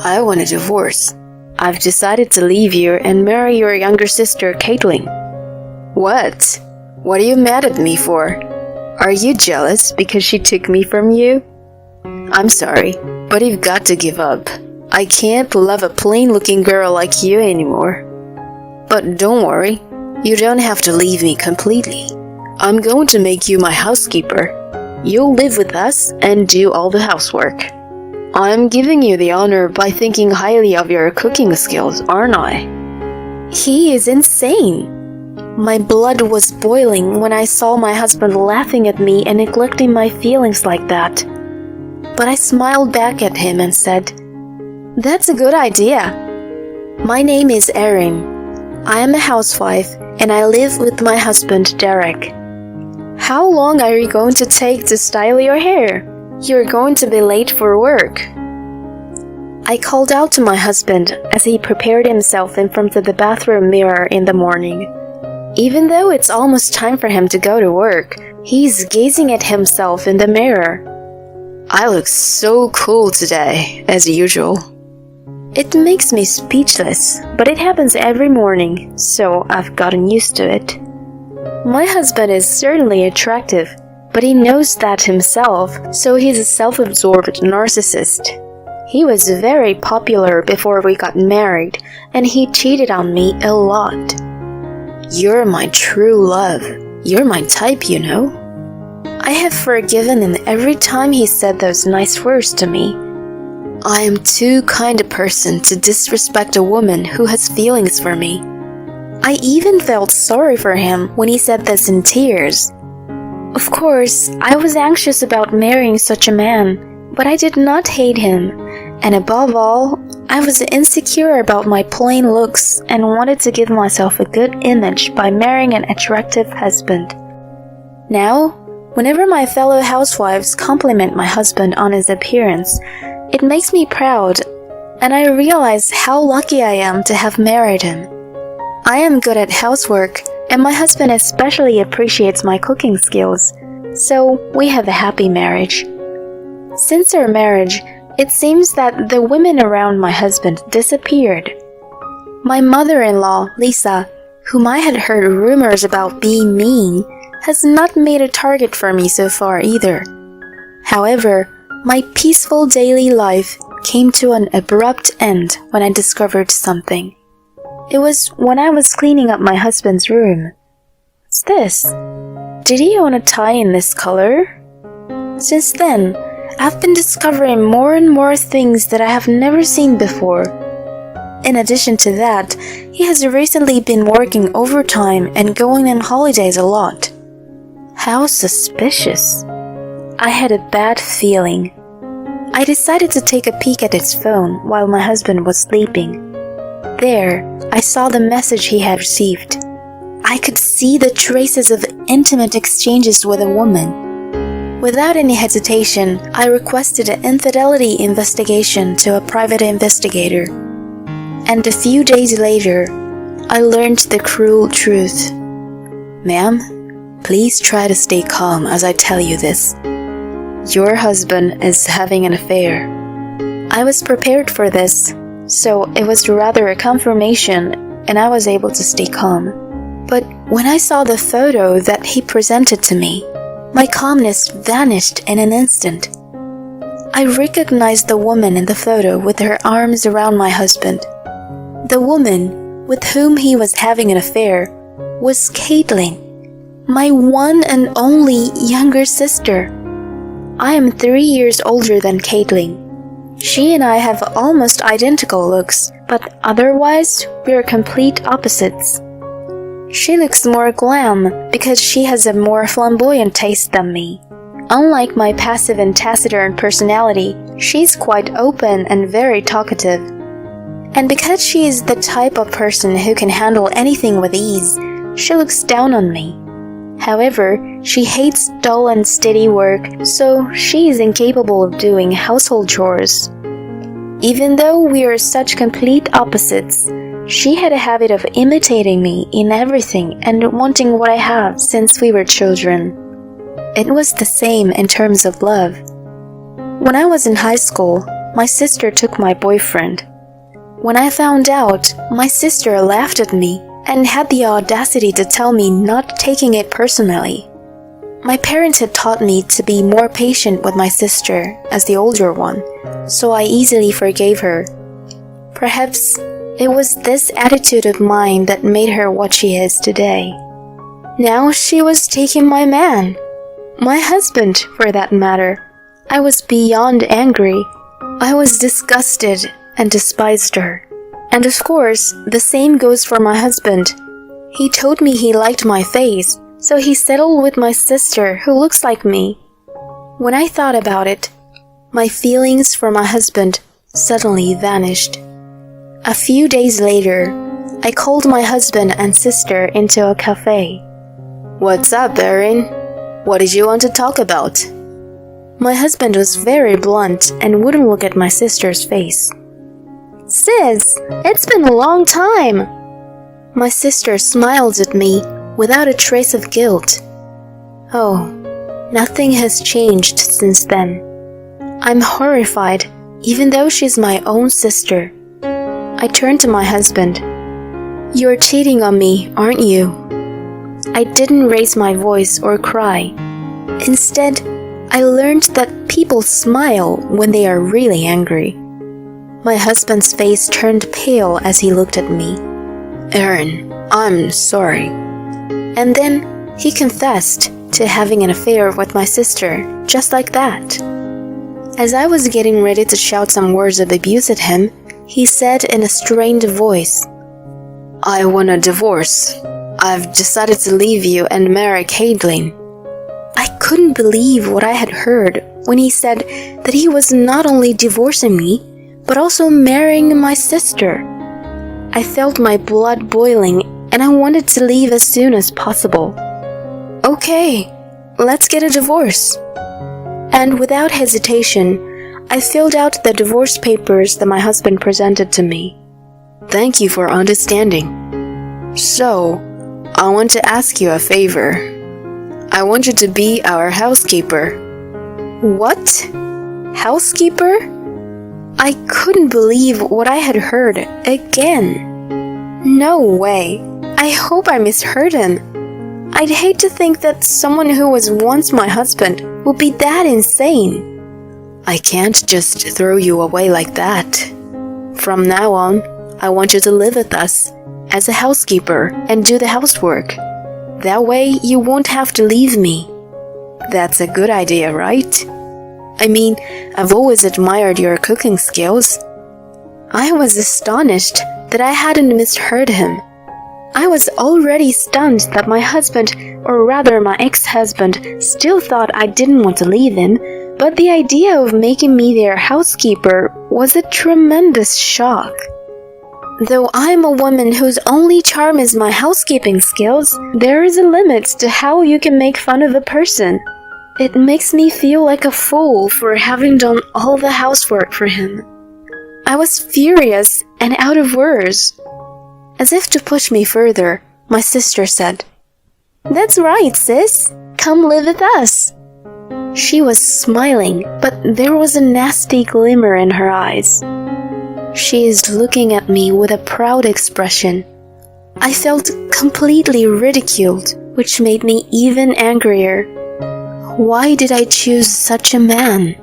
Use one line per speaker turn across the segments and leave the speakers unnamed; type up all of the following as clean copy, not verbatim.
I want a divorce. I've decided to leave you and marry your younger sister, Caitlin. What? What are you mad at me for? Are you jealous because she took me from you? I'm sorry, but you've got to give up. I can't love a plain-looking girl like you anymore. But don't worry, you don't have to leave me completely. I'm going to make you my housekeeper. You'll live with us and do all the housework. I'm giving you the honor by thinking highly of your cooking skills, aren't I?
He is insane. My blood was boiling when I saw my husband laughing at me and neglecting my feelings like that. But I smiled back at him and said, "That's a good idea. My name is Erin. I am a housewife and I live with my husband, Derek. How long are you going to take to style your hair? You're going to be late for work." I called out to my husband as he prepared himself in front of the bathroom mirror in the morning. Even though it's almost time for him to go to work, he's gazing at himself in the mirror.
I look so cool today, as usual.
It makes me speechless, but it happens every morning, so I've gotten used to it. My husband is certainly attractive, but he knows that himself, so he's a self-absorbed narcissist. He was very popular before we got married, and he cheated on me a lot.
You're my true love. You're my type, you know.
I have forgiven him every time he said those nice words to me.
I am too kind a person to disrespect a woman who has feelings for me.
I even felt sorry for him when he said this in tears. Of course, I was anxious about marrying such a man, but I did not hate him, and above all, I was insecure about my plain looks and wanted to give myself a good image by marrying an attractive husband. Now, whenever my fellow housewives compliment my husband on his appearance, it makes me proud, and I realize how lucky I am to have married him. I am good at housework, and my husband especially appreciates my cooking skills, so we have a happy marriage. Since our marriage, it seems that the women around my husband disappeared. My mother-in-law, Lisa, whom I had heard rumors about being mean, has not made a target for me so far either. However, my peaceful daily life came to an abrupt end when I discovered something. It was when I was cleaning up my husband's room. What's this? Did he own a tie in this color? Since then, I've been discovering more and more things that I have never seen before. In addition to that, he has recently been working overtime and going on holidays a lot. How suspicious. I had a bad feeling. I decided to take a peek at his phone while my husband was sleeping. There, I saw the message he had received. I could see the traces of intimate exchanges with a woman. Without any hesitation, I requested an infidelity investigation to a private investigator. And a few days later, I learned the cruel truth.
Ma'am, please try to stay calm as I tell you this. Your husband is having an affair.
I was prepared for this, so it was rather a confirmation, and I was able to stay calm. But when I saw the photo that he presented to me, my calmness vanished in an instant. I recognized the woman in the photo with her arms around my husband. The woman with whom he was having an affair was Caitlin, my one and only younger sister. I am 3 years older than Caitlin. She and I have almost identical looks, but otherwise we're complete opposites. She looks more glam because she has a more flamboyant taste than me. Unlike my passive and taciturn personality, she's quite open and very talkative. And because she is the type of person who can handle anything with ease, she looks down on me. However, she hates dull and steady work, so she is incapable of doing household chores. Even though we are such complete opposites, she had a habit of imitating me in everything and wanting what I have since we were children. It was the same in terms of love. When I was in high school, my sister took my boyfriend. When I found out, my sister laughed at me and had the audacity to tell me not taking it personally. My parents had taught me to be more patient with my sister as the older one, so I easily forgave her. Perhaps it was this attitude of mine that made her what she is today. Now she was taking my man, my husband for that matter. I was beyond angry. I was disgusted and despised her. And of course, the same goes for my husband. He told me he liked my face, so he settled with my sister who looks like me. When I thought about it, my feelings for my husband suddenly vanished. A few days later, I called my husband and sister into a cafe.
"What's up, Erin? What did you want to talk about?"
My husband was very blunt and wouldn't look at my sister's face. "Sis, it's been a long time." My sister smiled at me without a trace of guilt. Oh, nothing has changed since then. I'm horrified, even though she's my own sister. I turned to my husband. "You're cheating on me, aren't you?" I didn't raise my voice or cry. Instead, I learned that people smile when they are really angry. My husband's face turned pale as he looked at me.
"Erin, I'm sorry."
And then he confessed to having an affair with my sister, just like that. As I was getting ready to shout some words of abuse at him, he said in a strained voice,
"I want a divorce. I've decided to leave you and marry Caitlin."
I couldn't believe what I had heard when he said that he was not only divorcing me, but also marrying my sister. I felt my blood boiling and I wanted to leave as soon as possible. "Okay, let's get a divorce." And without hesitation, I filled out the divorce papers that my husband presented to me.
"Thank you for understanding. So, I want to ask you a favor. I want you to be our housekeeper."
"What? Housekeeper?" I couldn't believe what I had heard again. No way. I hope I misheard him. I'd hate to think that someone who was once my husband would be that insane.
"I can't just throw you away like that. From now on, I want you to live with us as a housekeeper and do the housework. That way you won't have to leave me." "That's a good idea, right? I mean, I've always admired your cooking skills."
I was astonished that I hadn't misheard him. I was already stunned that my husband, or rather my ex-husband, still thought I didn't want to leave him, but the idea of making me their housekeeper was a tremendous shock. Though I'm a woman whose only charm is my housekeeping skills, there is a limit to how you can make fun of a person. It makes me feel like a fool for having done all the housework for him. I was furious and out of words. As if to push me further, my sister said, "That's right, sis. Come live with us." She was smiling, but there was a nasty glimmer in her eyes. She is looking at me with a proud expression. I felt completely ridiculed, which made me even angrier. Why did I choose such a man?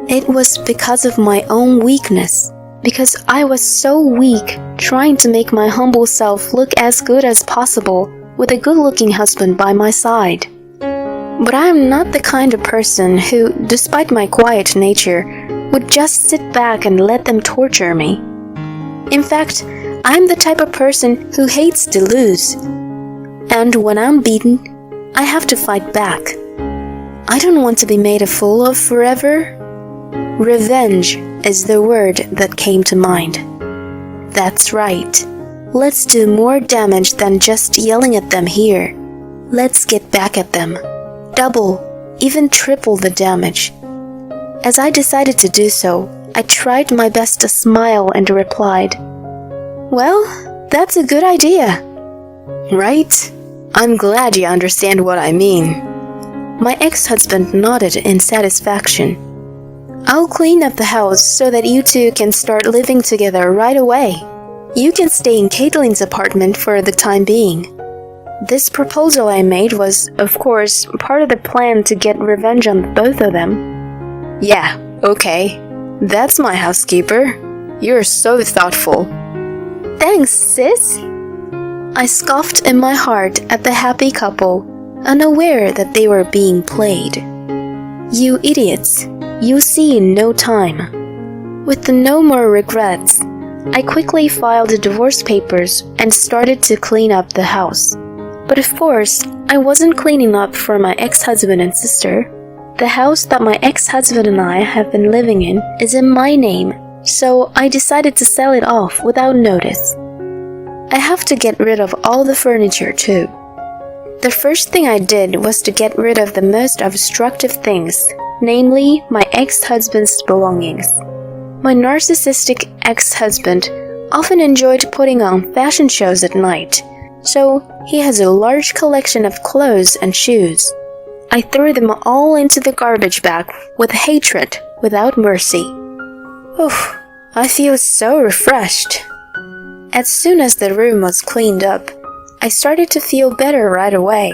It was because of my own weakness, because I was so weak trying to make my humble self look as good as possible with a good-looking husband by my side. But I am not the kind of person who, despite my quiet nature, would just sit back and let them torture me. In fact, I'm the type of person who hates to lose. And when I'm beaten, I have to fight back. I don't want to be made a fool of forever. Revenge is the word that came to mind. That's right. Let's do more damage than just yelling at them here. Let's get back at them. Double, even triple the damage. As I decided to do so, I tried my best to smile and replied, "Well, that's a good idea."
"Right? I'm glad you understand what I mean."
My ex-husband nodded in satisfaction.
I'll clean up the house so that you two can start living together right away. You can stay in Caitlin's apartment for the time being. This proposal I made was, of course, part of the plan to get revenge on both of them. Yeah, okay. That's my housekeeper. You're so thoughtful.
Thanks, sis. I scoffed in my heart at the happy couple, unaware that they were being played. You idiots, you'll see in no time. With no more regrets, I quickly filed the divorce papers and started to clean up the house. But of course, I wasn't cleaning up for my ex-husband and sister. The house that my ex-husband and I have been living in is in my name, so I decided to sell it off without notice. I have to get rid of all the furniture too. The first thing I did was to get rid of the most obstructive things, namely my ex-husband's belongings. My narcissistic ex-husband often enjoyed putting on fashion shows at night, so he has a large collection of clothes and shoes. I threw them all into the garbage bag with hatred, without mercy. Oof, I feel so refreshed. As soon as the room was cleaned up, I started to feel better right away.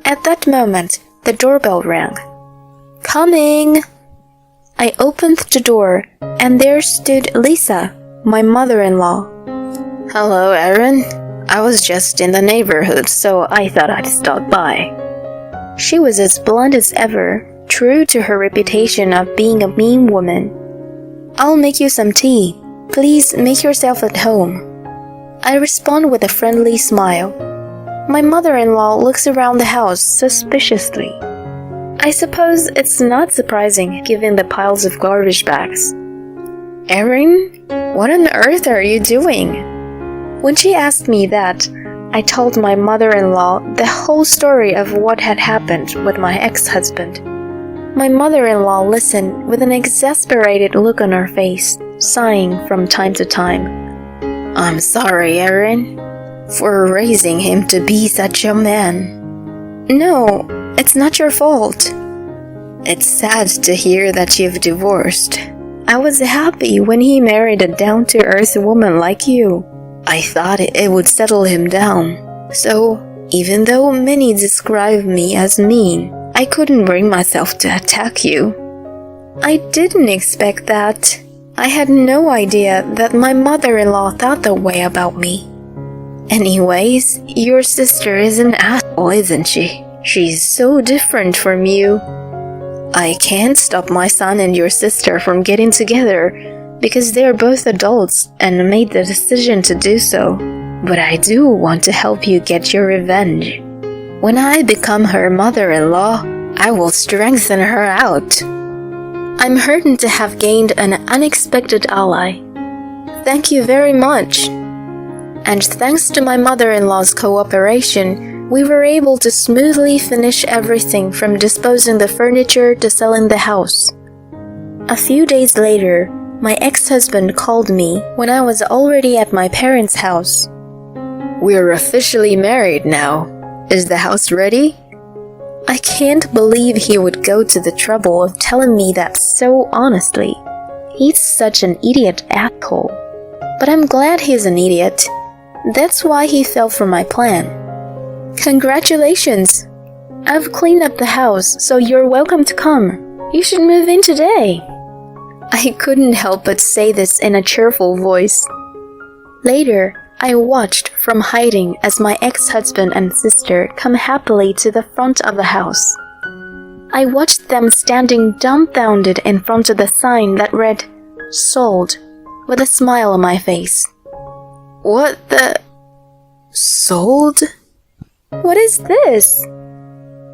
At that moment, the doorbell rang. Coming! I opened the door, and there stood Lisa, my mother-in-law. Hello, Erin. I was just in the neighborhood, so I thought I'd stop by. She was as blunt as ever, true to her reputation of being a mean woman. I'll make you some tea. Please make yourself at home. I respond with a friendly smile. My mother-in-law looks around the house suspiciously. I suppose it's not surprising given the piles of garbage bags. Erin, what on earth are you doing? When she asked me that, I told my mother-in-law the whole story of what had happened with my ex-husband. My mother-in-law listened with an exasperated look on her face, sighing from time to time. I'm sorry, Erin, for raising him to be such a man. No, it's not your fault. It's sad to hear that you've divorced. I was happy when he married a down-to-earth woman like you. I thought it would settle him down. So, even though many describe me as mean, I couldn't bring myself to attack you. I didn't expect that. I had no idea that my mother-in-law thought that way about me. Anyways, your sister is an asshole, isn't she? She's so different from you. I can't stop my son and your sister from getting together because they're both adults and made the decision to do so. But I do want to help you get your revenge. When I become her mother-in-law, I will strengthen her out. I'm heartened to have gained an unexpected ally. Thank you very much. And thanks to my mother-in-law's cooperation, we were able to smoothly finish everything from disposing the furniture to selling the house. A few days later, my ex-husband called me when I was already at my parents' house. We're officially married now. Is the house ready? I can't believe he would go to the trouble of telling me that so honestly. He's such an idiot asshole. But I'm glad he's an idiot. That's why he fell for my plan. Congratulations! I've cleaned up the house, so you're welcome to come. You should move in today. I couldn't help but say this in a cheerful voice. Later, I watched from hiding as my ex-husband and sister come happily to the front of the house. I watched them standing dumbfounded in front of the sign that read, "Sold," with a smile on my face. What the... Sold? What is this?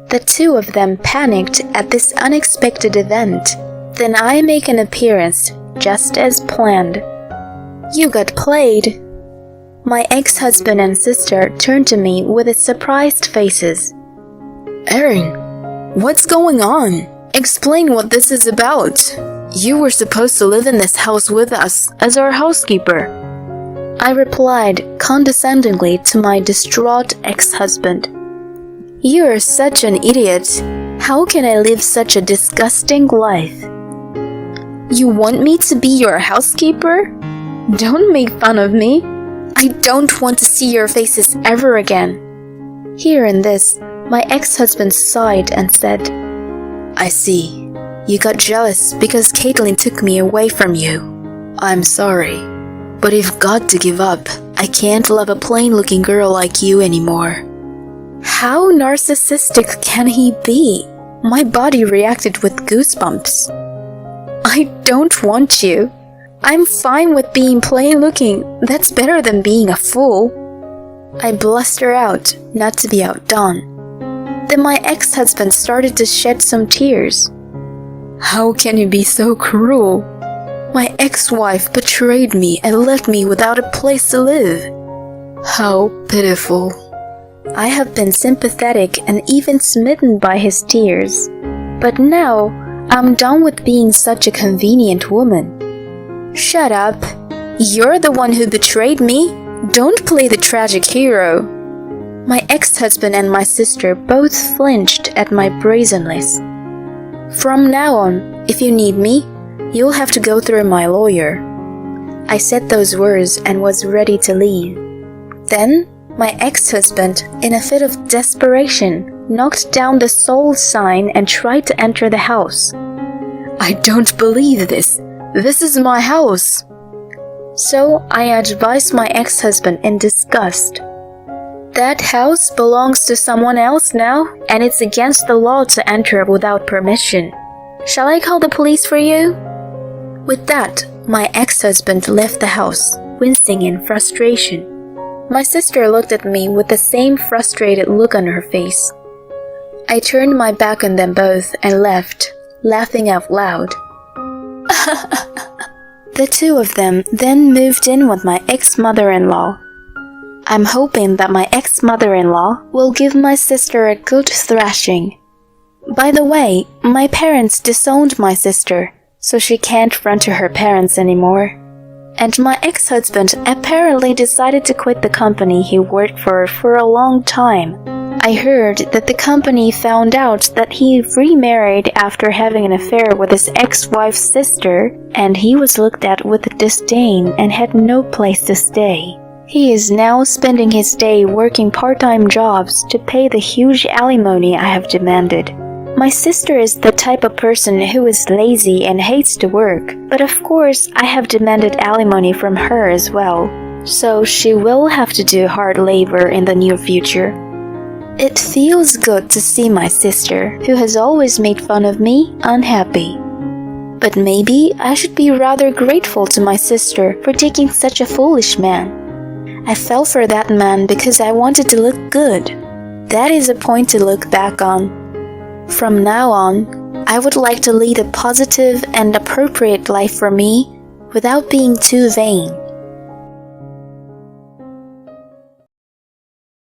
The two of them panicked at this unexpected event. Then I make an appearance, just as planned. You got played. My ex-husband and sister turned to me with surprised faces. Erin, what's going on? Explain what this is about. You were supposed to live in this house with us as our housekeeper. I replied condescendingly to my distraught ex-husband. You're such an idiot. How can I live such a disgusting life? You want me to be your housekeeper? Don't make fun of me. I don't want to see your faces ever again." Hearing this, my ex-husband sighed and said,
"I see. You got jealous because Caitlin took me away from you. I'm sorry, but you've got to give up. I can't love a plain-looking girl like you anymore."
How narcissistic can he be? My body reacted with goosebumps. "I don't want you. I'm fine with being plain-looking. That's better than being a fool." I blustered out, not to be outdone. Then my ex-husband started to shed some tears. "How can you be so cruel? My ex-wife betrayed me and left me without a place to live."
How pitiful.
I have been sympathetic and even smitten by his tears. But now, I'm done with being such a convenient woman. "Shut up. You're the one who betrayed me. Don't play the tragic hero." My ex-husband and my sister both flinched at my brazenness. "From now on, if you need me, you'll have to go through my lawyer." I said those words and was ready to leave. Then, my ex-husband, in a fit of desperation, knocked down the sold sign and tried to enter the house.
"I don't believe this. This is my house."
So I advised my ex-husband in disgust. "That house belongs to someone else now, and it's against the law to enter without permission. Shall I call the police for you?" With that, my ex-husband left the house, wincing in frustration. My sister looked at me with the same frustrated look on her face. I turned my back on them both and left, laughing out loud. The two of them then moved in with my ex-mother-in-law. I'm hoping that my ex-mother-in-law will give my sister a good thrashing. By the way, my parents disowned my sister, so she can't run to her parents anymore. And my ex-husband apparently decided to quit the company he worked for a long time. I heard that the company found out that he remarried after having an affair with his ex-wife's sister, and he was looked at with disdain and had no place to stay. He is now spending his day working part-time jobs to pay the huge alimony I have demanded. My sister is the type of person who is lazy and hates to work, but of course I have demanded alimony from her as well, so she will have to do hard labor in the near future. It feels good to see my sister, who has always made fun of me, unhappy. But maybe I should be rather grateful to my sister for taking such a foolish man. I fell for that man because I wanted to look good. That is a point to look back on. From now on, I would like to lead a positive and appropriate life for me without being too vain.